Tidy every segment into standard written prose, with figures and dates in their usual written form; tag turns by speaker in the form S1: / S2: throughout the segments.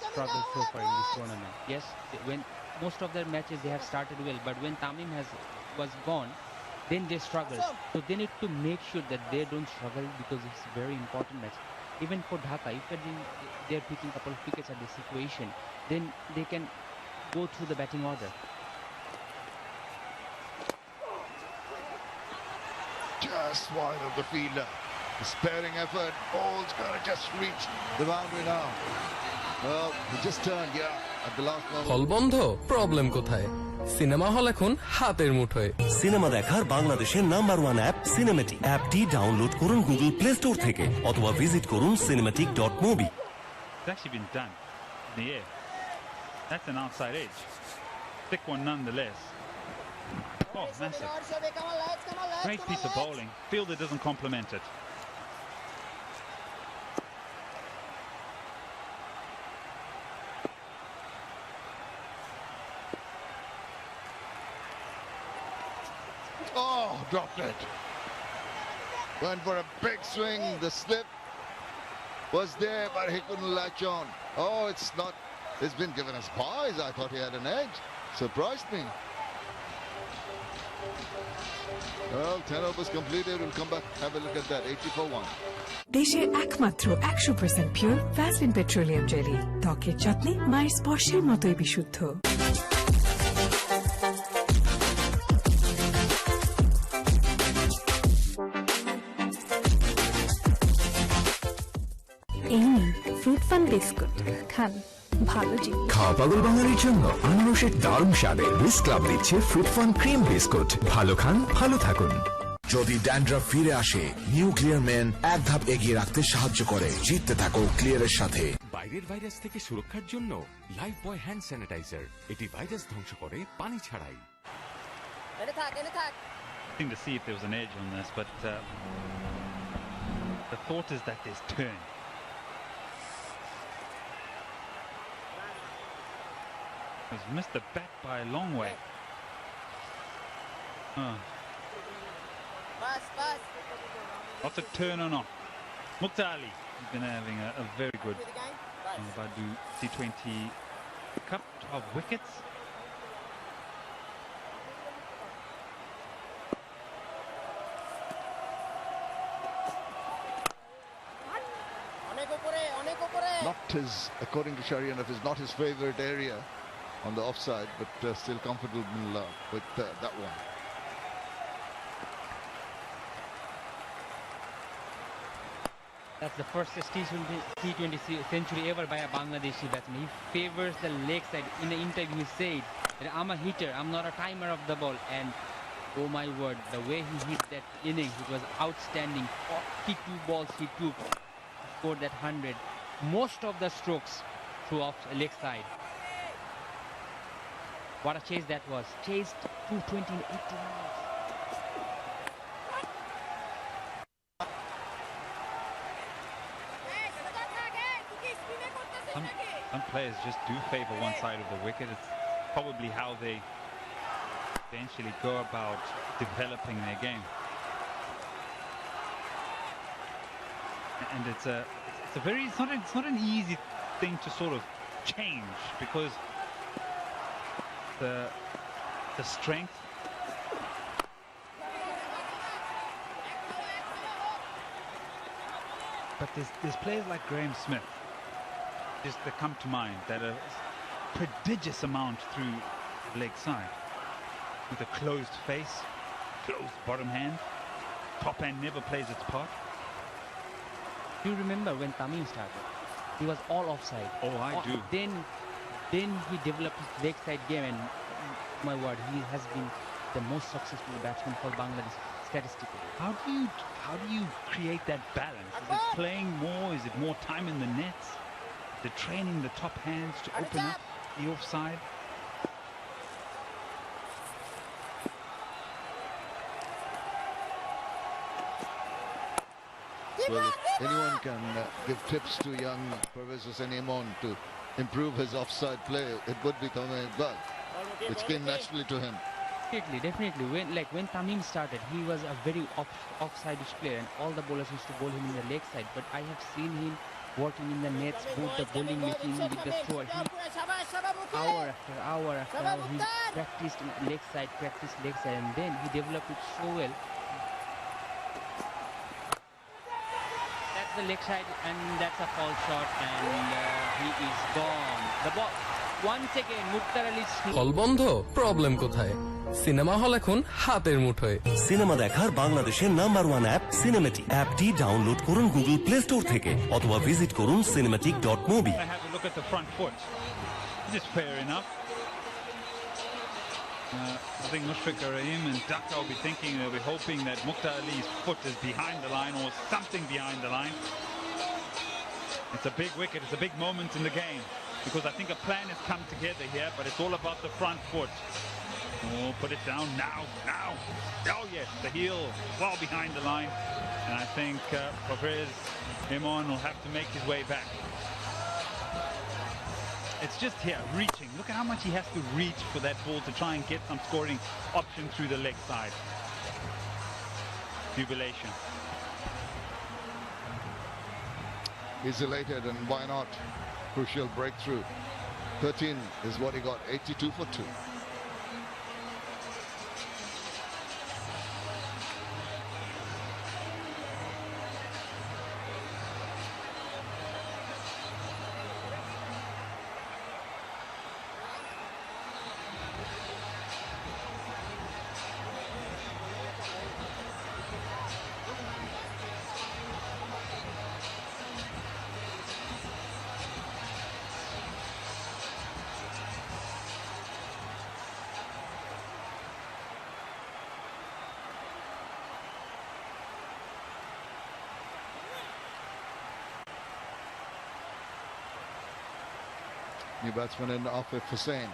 S1: struggled so far in this tournament. Yes, when most of their matches they have started well, but when Tamim was gone, then they struggle. So they need to make sure that they don't struggle because it's a very important match. Even for Dhaka, if they're picking a couple of wickets at this situation, then they can go through the batting order.
S2: Just wide of the fielder. Despairing effort. Ball's got to just reach the boundary now. Well, he just turned, yeah, at the last moment.
S3: হল বন্ধ, problem কোথায়? Cinema hall এখন হাতের মুঠোয়।
S4: Cinema দেখার বাংলাদেশের number 1 app cinematic. অ্যাপটি download করুন গুগল প্লে স্টোর থেকে অথবা ভিজিট করুন cinematic.mobi।
S5: It's actually been done in the air. That's an outside edge. Thick one nonetheless. Oh, massive. Great piece of bowling. Fielder doesn't compliment it.
S2: Oh, dropped it. Went for a big swing. The slip was there, but he couldn't latch on. Oh, it's not. It's been given as pies. I thought he had an edge. Surprised me. Well, 10 overs completed. We'll come back. Have a look at that. 80 for 1.
S6: দেশের একমাত্র 100% pure Vaseline petroleum jelly, ত্বকের যত্নে মায়ের স্পর্শের মতোই বিশুদ্ধ।
S7: এই নিন ফ্রুট ফান বিস্কুট, খান, ভালো জিনিস।
S8: খাওয়া পাগল বাঙালির জন্য আনারসের দারুণ স্বাদে বিস ক্লাব দিচ্ছে ফ্রুট ফান ক্রিম বিস্কুট। ভালো খান, ভালো থাকুন।
S9: যদি ড্যান্ড্রাফ ফিরে আসে, নিউ ক্লিয়ার ম্যান এক ধাপ এগিয়ে রাখতে সাহায্য করে। জিততে থাকো ক্লিয়ারের সাথে।
S8: বাইরের ভাইরাস থেকে সুরক্ষার জন্য লাইফ বয় হ্যান্ড স্যানিটাইজার, এটি ভাইরাস ধ্বংস করে পানি ছাড়াই।
S5: Thing to see if there was an edge on this, but the thought is that there's turn. He's missed the bat by a long way. Lots of turn on off. Mukhtar Ali has been having a very good Badu T20 Cup, 12 wickets.
S2: Not his, according to Sharianov, is not his favourite area on the offside, but still comfortable with that one.
S1: That's the first T20 century ever by a Bangladeshi batsman. He favors the leg side. In the interview, he said that I'm a hitter, I'm not a timer of the ball. And oh my word, the way he hit that innings, it was outstanding. 42 balls he took, scored that 100. Most of the strokes through off leg side. What a chase that was. Chased 220 in 80 miles.
S5: Some players just do favour one side of the wicket. It's probably how they eventually go about developing their game. And it's not an easy thing to sort of change, because the strength but there's players like Graham Smith that come to mind, that are prodigious amount through leg side, with a closed face, closed bottom hand. Top hand never plays its part.
S1: Do you remember when Tamim started? He was all offside.
S5: Oh, I do.
S1: Then he developed his leg side game, and my word, he has been the most successful batsman for Bangladesh statistically.
S5: How do you create that balance? Is it playing more? Is it more time in the nets? The training the top hands to open up the offside?
S2: Well, if anyone can give tips to young Pervez Hossain Imon to improve his offside play, it would be Tamim Iqbal, which came naturally to him.
S1: Definitely. When Tamim started, he was a very offside-ish player, and all the bowlers used to bowl him in the leg side. But I have seen him working in the nets, both the bowling making with the thrower. Hour after hour after hour, he practiced leg side, and then he developed it so well. That's the leg side, and that's a foul shot, and he is gone. The ball once again, Mukhtar Ali.
S3: হল বন্ধ, problem কোথায়? Cinema hall এখন হাতের মুঠোয়।
S4: Cinema দেখার বাংলাদেশের number 1 app cinematic. অ্যাপটি download করুন গুগল প্লে স্টোর থেকে অথবা ভিজিট করুন cinematic.mobi।
S5: I have to look at the front foot. This is fair enough. I think Mushfiq Rahim and Dhaka will be thinking, they'll be hoping that Mukhtar Ali's foot is behind the line or something behind the line. It's a big wicket, it's a big moment in the game, because I think a plan has come together here, but it's all about the front foot. Oh, put it down now. Oh yes, the heel well behind the line, and I think Fabriz Imon will have to make his way back. It's just here, reaching. Look at how much he has to reach for that ball to try and get some scoring option through the leg side. Jubilation.
S2: He's elated, and why not? Crucial breakthrough. 13 is what he got, 82 for 2. New batsman in Afif Hussain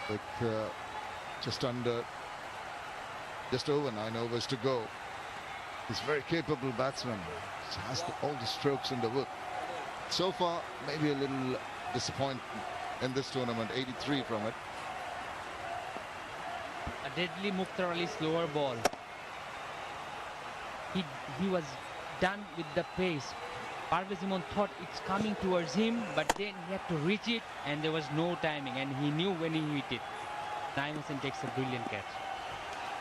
S2: with just over 9 overs to go. He's a very capable batsman. He has all the strokes in the book. So far, maybe a little disappointment in this tournament. 83 from it.
S1: A deadly Mukhtar Ali slower ball. He was done with the pace. Parvez Imon thought it's coming towards him, but then he had to reach it, and there was no timing, and he knew when he hit it. Naeem Hussain takes a brilliant catch.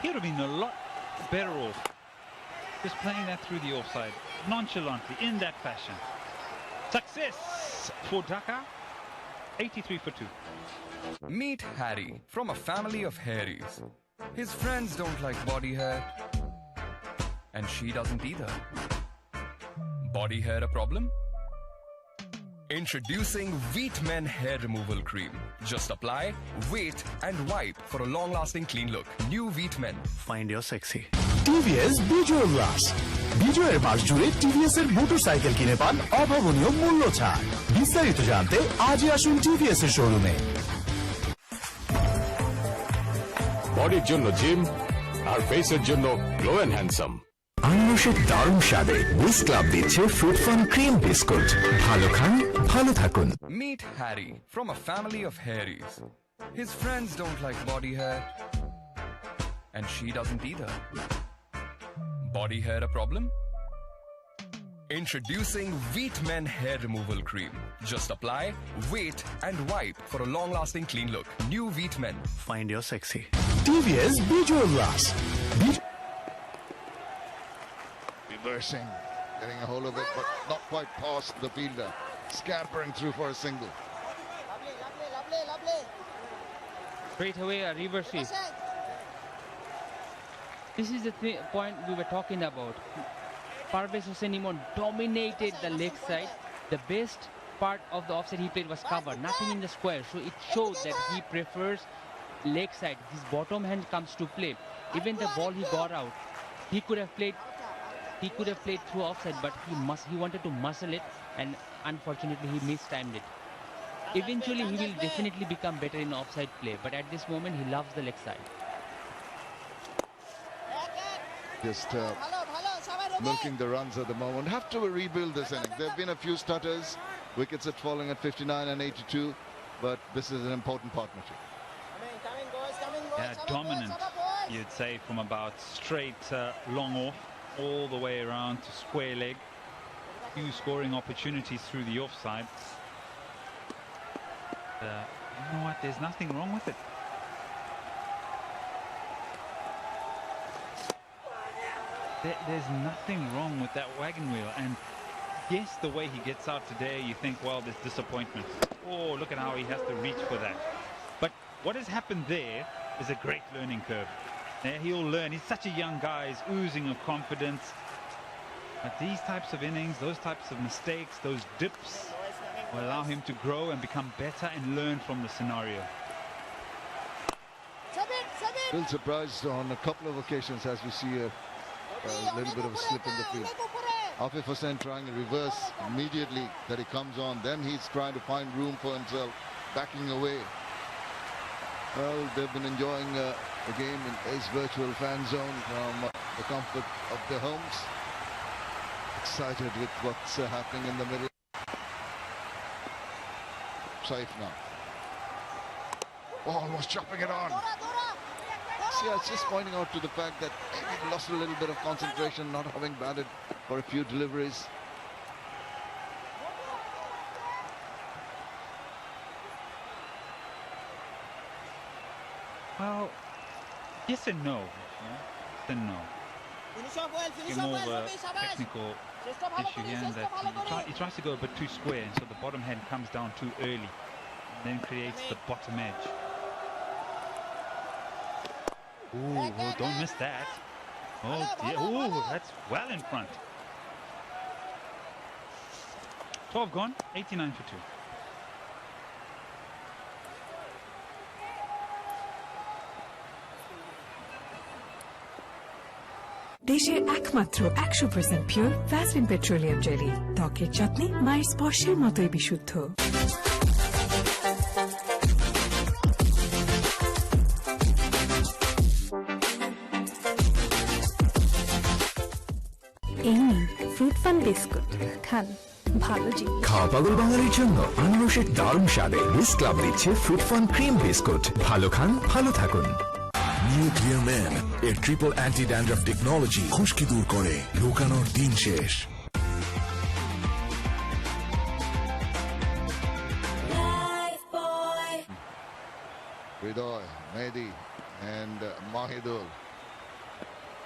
S5: He would have been a lot better off just playing that through the offside, nonchalantly, in that fashion. Success for Dhaka, 83 for 2.
S8: Meet Harry from a family of hairies. His friends don't like body hair, and she doesn't either. Body hair a problem? Introducing Wheat Men Hair Removal Cream. Just apply, wait, and wipe for a long-lasting clean look. New Wheat Men. Find your sexy.
S9: TVS বিজয় উল্লাস। বিজয়ের মাস জুড়ে TVS এর motorcycle কিনে পান অভাবনীয় মূল্য ছাড়। বিস্তারিত জানতে আজই আসুন টিভিএস এর শোরুমে।
S10: বডির জন্য জিম আর ফেসের জন্য গ্লো এন্ড হ্যান্ডসাম।
S8: আনারসের দারুণ স্বাদে উইস ক্লাব দিচ্ছে ফ্রুট ফান ক্রিম বিস্কুট। ভালো খান, ভালো থাকুন। Meet Harry from a family of hairies. His friends don't like body hair, and she doesn't either. Body hair a problem? Introducing Wheat Men Hair Removal Cream. Just apply, wait, and wipe for a long-lasting clean look. New Wheat Men. Find your sexy.
S9: TVS বিজয় উল্লাস।
S2: Reversing, getting a hold of it, but not quite past the fielder. Scampering through for a single.
S1: Straight away a reverse sweep. This is the point we were talking about. Parvez Hussain Imon dominated the leg side. The best part of the offside he played was cover, nothing in the square. So it showed that he prefers leg side. His bottom hand comes to play. Even the ball he got out, he could have played through offside, but he wanted to muscle it, and unfortunately he mistimed it. Eventually he will definitely become better in offside play, but at this moment he loves the leg side.
S2: Just milking the runs at the moment. Have to rebuild this inning. There have been a few stutters. Wickets are falling at 59 and 82, but this is an important partnership.
S5: Yeah, dominant, you'd say, from about straight long off all the way around to square leg. few scoring opportunities through the offside. You know what? There's nothing wrong with it. There's nothing wrong with that wagon wheel. And yes, the way he gets out today, you think, well, there's disappointment. Oh, look at how he has to reach for that. But what has happened there is a great learning curve. There he'll learn. He's such a young guy. He's oozing of confidence. But these types of innings, those types of mistakes, those dips will allow him to grow and become better and learn from the scenario.
S2: Still surprised on a couple of occasions as we see a little bit of a slip in the field. Afif Hussain trying a reverse immediately that he comes on. Then he's trying to find room for himself, backing away. Well, they've been enjoying the game in Ace Virtual Fan Zone from the comfort of their homes. Excited with what's happening in the middle. Safe now. Oh, almost chopping it on. See, I was just pointing out to the fact that he lost a little bit of concentration, not having batted for a few deliveries.
S5: Well, yes and no. Yes and no. It's more of a technical issue here in that he tries to go a bit too square, and so the bottom hand comes down too early, and then creates the bottom edge. Ooh, oh, don't miss that. Oh dear, ooh, that's well in front. 12 gone, 89 for 2.
S6: দেশের একমাত্র 100% pure Vaseline petroleum jelly, ত্বকের যত্নে মায়ের স্পর্শের মতোই বিশুদ্ধ।
S7: এই নিন ফ্রুট ফান বিস্কুট, খান ভালো জিনিস।
S8: খাওয়া পাগল বাঙালির জন্য আনারসের দারুণ স্বাদে মিস ক্লাব দিচ্ছে ফ্রুট ফান ক্রিম বিস্কুট। ভালো খান, ভালো থাকুন।
S9: নিউ ক্লিয়ার ম্যান এর ট্রিপল অ্যান্টি ড্যান্ড্রাফ টেকনোলজি খুশকি দূর করে, লুকানোর দিন শেষ।
S2: Ridoy, Mehdi and Mahidul.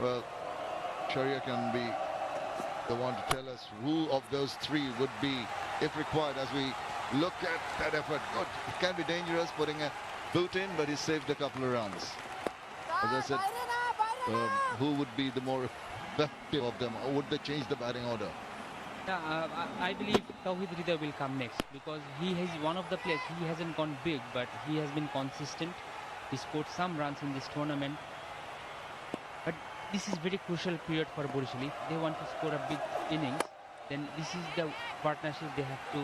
S2: Well, Sharia can be the one to tell us who of those three would be, if required, as we look at that effort. Good. It can be dangerous putting a boot in, but he saved a couple of runs. As I said, who would be the more effective of them, or would they change the batting order?
S1: Yeah, I believe Tawhid Ridoy will come next, because he is one of the players. He hasn't gone big, but he has been consistent. He scored some runs in this tournament. But this is very crucial period for Barishal. If they want to score a big innings, then this is the partnership they have to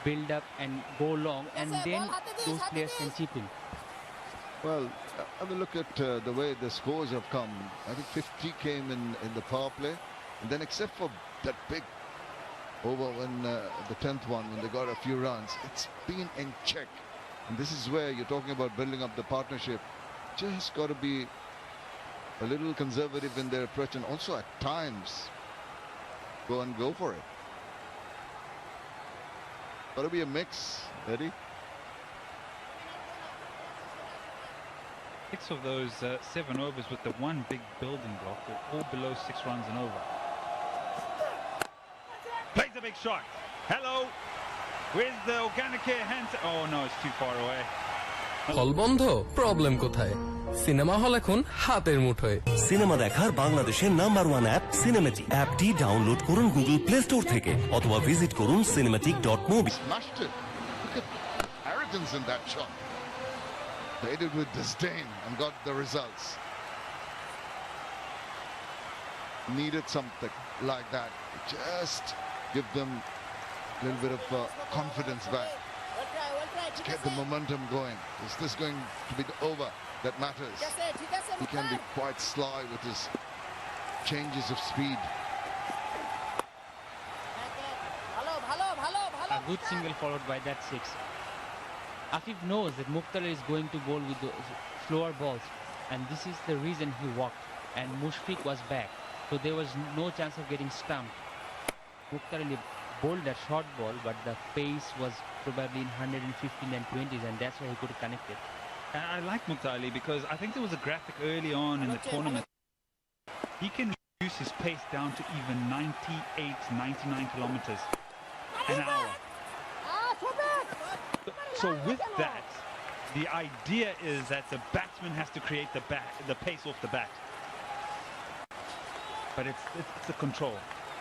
S1: build up and go long, and then those players can chip in.
S2: Well, have a look at the way the scores have come. I think 50 came in the power play, and then except for that big over when the 10th one, when they got a few runs, it's been in check. And this is where you're talking about building up the partnership. Just got to be a little conservative in their approach, and also at times go for it. Got to be a mix, Eddie.
S5: 6 of those 7 overs with the one big building block were all below 6 runs and over. Plays a big shot. Hello. Where's the organic care hand? Oh no, it's too far away.
S3: হল বন্ধ, problem কোথায়? Cinema hall এখন হাতের মুঠোয়।
S4: Cinema দেখার বাংলাদেশের number 1 app cinematic. অ্যাপটি download করুন গুগল প্লে স্টোর থেকে অথবা ভিজিট করুন cinematic.mobi।
S2: Smashed it. Look at arrogance in that shot. They did with disdain and got the results. Needed something like that. Just give them a little bit of confidence back. Get the momentum going. Is this going to be the over that matters? He can be quite sly with his changes of speed.
S1: A good single followed by that 6. Afif knows that Mukhtar is going to bowl with the slower balls, and this is the reason he walked, and Mushfiq was back, so there was no chance of getting stumped. Mukhtar Ali bowled that short ball, but the pace was probably in 115 and 20s, and that's why he could connect it.
S5: I like Mukhtar Ali because I think there was a graphic early on in the tournament. He can reduce his pace down to even 98, 99 kilometers an hour. So with that, the idea is that the batsman has to create the pace off the bat. But it's the control.